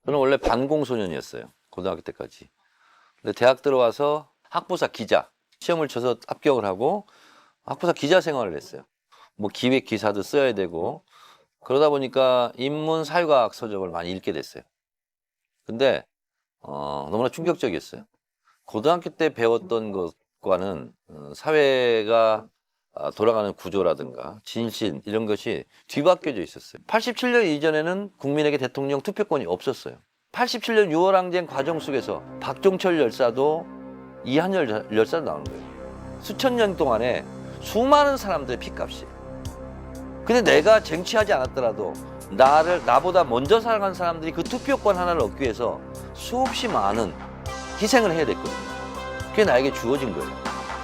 저는 원래 반공소년이었어요. 고등학교 때까지. 근데 대학 들어와서 학부사 기자 시험을 쳐서 합격을 하고 학부사 기자 생활을 했어요. 뭐 기획 기사도 써야 되고 그러다 보니까 인문 사회과학 서적을 많이 읽게 됐어요. 근데 너무나 충격적이었어요. 고등학교 때 배웠던 것과는 사회가 돌아가는 구조라든가 진실 이런 것이 뒤바뀌어져 있었어요. 87년 이전에는 국민에게 대통령 투표권이 없었어요. 87년 6월 항쟁 과정 속에서 박종철 열사도 이한열 열사도 나오는 거예요. 수천 년 동안에 수많은 사람들의 피값이. 근데 내가 쟁취하지 않았더라도 나보다 먼저 살아간 사람들이 그 투표권 하나를 얻기 위해서 수없이 많은 희생을 해야 됐거든요. 그게 나에게 주어진 거예요.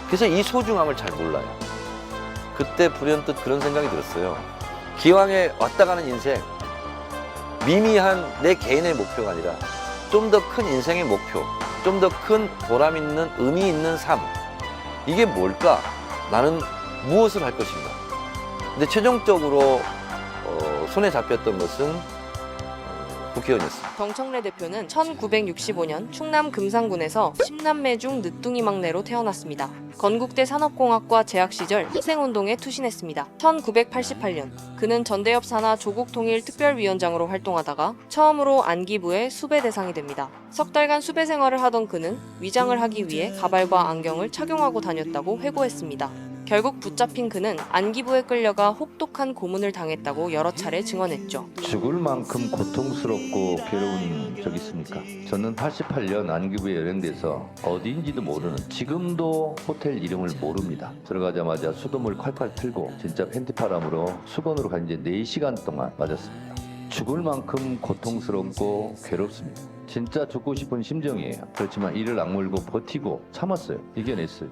그래서 이 소중함을 잘 몰라요. 그때 불현듯 그런 생각이 들었어요. 기왕에 왔다 가는 인생, 미미한 내 개인의 목표가 아니라 좀 더 큰 인생의 목표, 좀 더 큰 보람 있는 의미 있는 삶. 이게 뭘까? 나는 무엇을 할 것인가? 근데 최종적으로 손에 잡혔던 것은 국회의원이었습니다. 정청래 대표는 1965년 충남 금산군에서 10남매 중 늦둥이 막내로 태어났습니다. 건국대 산업공학과 재학 시절 희생운동에 투신했습니다. 1988년 그는 전대협 산하 조국통일특별위원장으로 활동하다가 처음으로 안기부의 수배 대상이 됩니다. 석 달간 수배 생활을 하던 그는 위장을 하기 위해 가발과 안경을 착용하고 다녔다고 회고했습니다. 결국 붙잡힌 그는 안기부에 끌려가 혹독한 고문을 당했다고 여러 차례 증언했죠. 죽을 만큼 고통스럽고 괴로운 적이 있습니까? 저는 88년 안기부에 연행돼서 어디인지도 모르는, 지금도 호텔 이름을 모릅니다. 들어가자마자 수돗물 콸콸 틀고 진짜 팬티바람으로 수건으로 간 지 4시간 동안 맞았습니다. 죽을 만큼 고통스럽고 괴롭습니다. 진짜 죽고 싶은 심정이에요. 그렇지만 이를 악물고 버티고 참았어요. 이겨냈어요.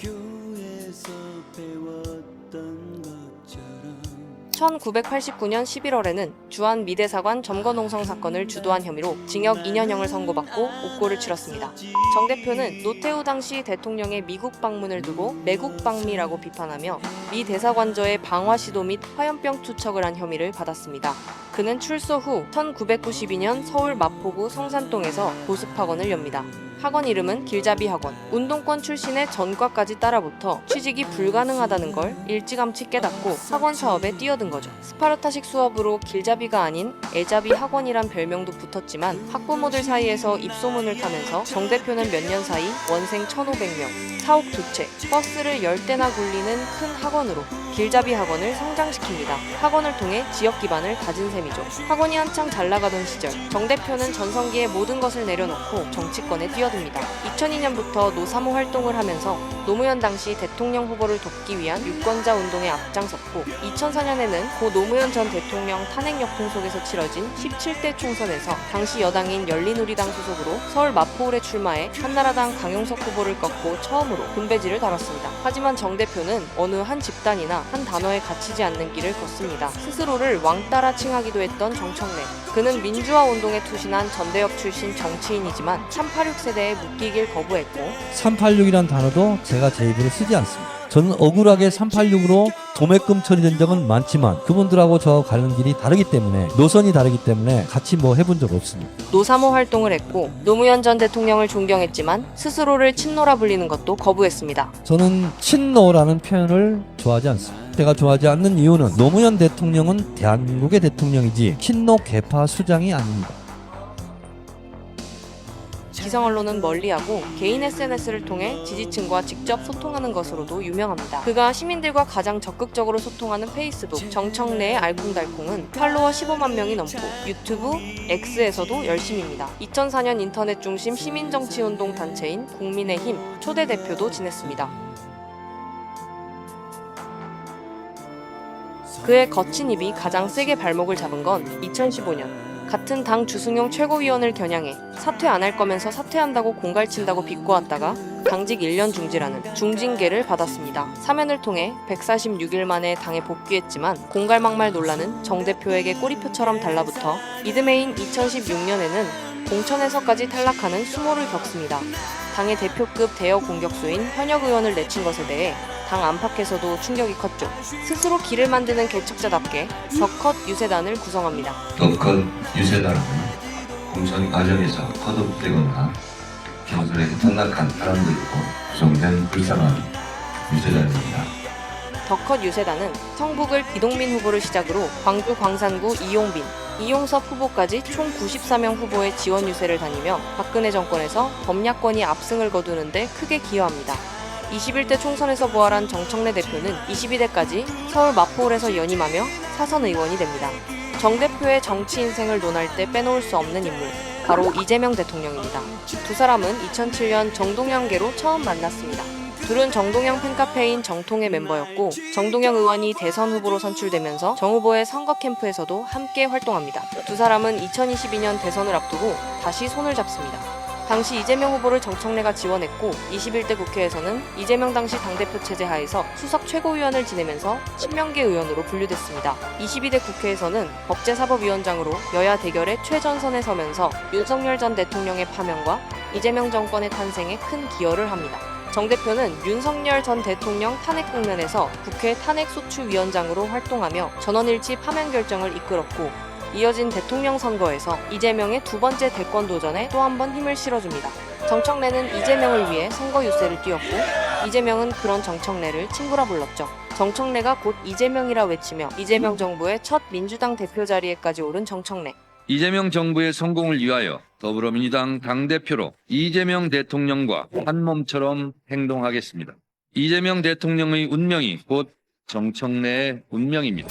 1989년 11월에는 주한 미대사관 점거농성 사건을 주도한 혐의로 징역 2년형을 선고받고 옥고를 치렀습니다. 정 대표는 노태우 당시 대통령의 미국 방문을 두고 매국방미라고 비판하며 미 대사관저의 방화 시도 및 화염병 투척을 한 혐의를 받았습니다. 그는 출소 후 1992년 서울 마포구 성산동에서 보습학원을 엽니다. 학원 이름은 길잡이 학원. 운동권 출신의 전과까지 따라붙어 취직이 불가능하다는 걸 일찌감치 깨닫고 학원 사업에 뛰어든 거죠. 스파르타식 수업으로 길잡이가 아닌 애잡이 학원이란 별명도 붙었지만 학부모들 사이에서 입소문을 타면서 정 대표는 몇 년 사이 원생 1,500명, 사옥 2채, 버스를 10대나 굴리는 큰 학원으로 길잡이 학원을 성장시킵니다. 학원을 통해 지역 기반을 다진 셈이죠. 학원이 한창 잘 나가던 시절 정 대표는 전성기의 모든 것을 내려놓고 정치권에 뛰어듭니다. 2002년부터 노사모 활동을 하면서 노무현 당시 대통령 후보를 돕기 위한 유권자 운동에 앞장섰고 2004년에는 고 노무현 전 대통령 탄핵 역풍 속에서 치러진 17대 총선에서 당시 여당인 열린우리당 소속으로 서울 마포울에 출마해 한나라당 강용석 후보를 꺾고 처음으로 군배지를 달았습니다. 하지만 정 대표는 어느 한 집단이나 한 단어에 갇히지 않는 길을 걷습니다. 스스로를 왕따라 칭하기도 했던 정청래. 그는 민주화 운동에 투신한 전대협 출신 정치인이지만 386 세대에 묶이길 거부했고 386이란 단어도 제가 제 입으로 쓰지 않습니다. 저는 억울하게 386으로 도매금 처리된 적은 많지만 그분들하고 저 가는 길이 다르기 때문에, 노선이 다르기 때문에 같이 뭐 해본 적 없습니다. 노사모 활동을 했고 노무현 전 대통령을 존경했지만 스스로를 친노라 불리는 것도 거부했습니다. 저는 친노라는 표현을 좋아하지 않습니다. 제가 좋아하지 않는 이유는 노무현 대통령은 대한민국의 대통령이지 친노 계파 수장이 아닙니다. 기성 언론은 멀리하고 개인 SNS를 통해 지지층과 직접 소통하는 것으로도 유명합니다. 그가 시민들과 가장 적극적으로 소통하는 페이스북 정청래의 알콩달콩은 팔로워 15만 명이 넘고 유튜브, X에서도 열심입니다. 2004년 인터넷 중심 시민정치운동 단체인 국민의힘 초대 대표도 지냈습니다. 그의 거친 입이 가장 세게 발목을 잡은 건 2015년 같은 당 주승용 최고위원을 겨냥해 사퇴 안 할 거면서 사퇴한다고 공갈친다고 비꼬았다가 당직 1년 중지라는 중징계를 받았습니다. 사면을 통해 146일 만에 당에 복귀했지만 공갈막말 논란은 정 대표에게 꼬리표처럼 달라붙어 이듬해인 2016년에는 공천에서까지 탈락하는 수모를 겪습니다. 당의 대표급 대여 공격수인 현역 의원을 내친 것에 대해 당 안팎에서도 충격이 컸죠. 스스로 길을 만드는 개척자답게 더 컷 유세단을 구성합니다. 더 컷 유세단 공천 과정에서 거듭되거나 경선에서 탈락한 사람들로 구성된 불쌍한 유세단입니다. 더 컷 유세단은 성북을 기동민 후보를 시작으로 광주 광산구 이용빈, 이용섭 후보까지 총 94명 후보의 지원 유세를 다니며 박근혜 정권에서 범야권이 압승을 거두는데 크게 기여합니다. 21대 총선에서 부활한 정청래 대표는 22대까지 서울 마포홀에서 연임하며 사선 의원이 됩니다. 정 대표의 정치 인생을 논할 때 빼놓을 수 없는 인물, 바로 이재명 대통령입니다. 두 사람은 2007년 정동영계로 처음 만났습니다. 둘은 정동영 팬카페인 정통의 멤버였고 정동영 의원이 대선 후보로 선출되면서 정 후보의 선거 캠프에서도 함께 활동합니다. 두 사람은 2022년 대선을 앞두고 다시 손을 잡습니다. 당시 이재명 후보를 정청래가 지원했고 21대 국회에서는 이재명 당시 당대표 체제 하에서 수석 최고위원을 지내면서 친명계 의원으로 분류됐습니다. 22대 국회에서는 법제사법위원장으로 여야 대결의 최전선에 서면서 윤석열 전 대통령의 파면과 이재명 정권의 탄생에 큰 기여를 합니다. 정 대표는 윤석열 전 대통령 탄핵 국면에서 국회 탄핵소추위원장으로 활동하며 전원일치 파면 결정을 이끌었고 이어진 대통령 선거에서 이재명의 두 번째 대권 도전에 또 한 번 힘을 실어줍니다. 정청래는 이재명을 위해 선거 유세를 띄웠고 이재명은 그런 정청래를 친구라 불렀죠. 정청래가 곧 이재명이라 외치며 이재명 정부의 첫 민주당 대표 자리에까지 오른 정청래. 이재명 정부의 성공을 위하여 더불어민주당 당대표로 이재명 대통령과 한 몸처럼 행동하겠습니다. 이재명 대통령의 운명이 곧 정청래의 운명입니다.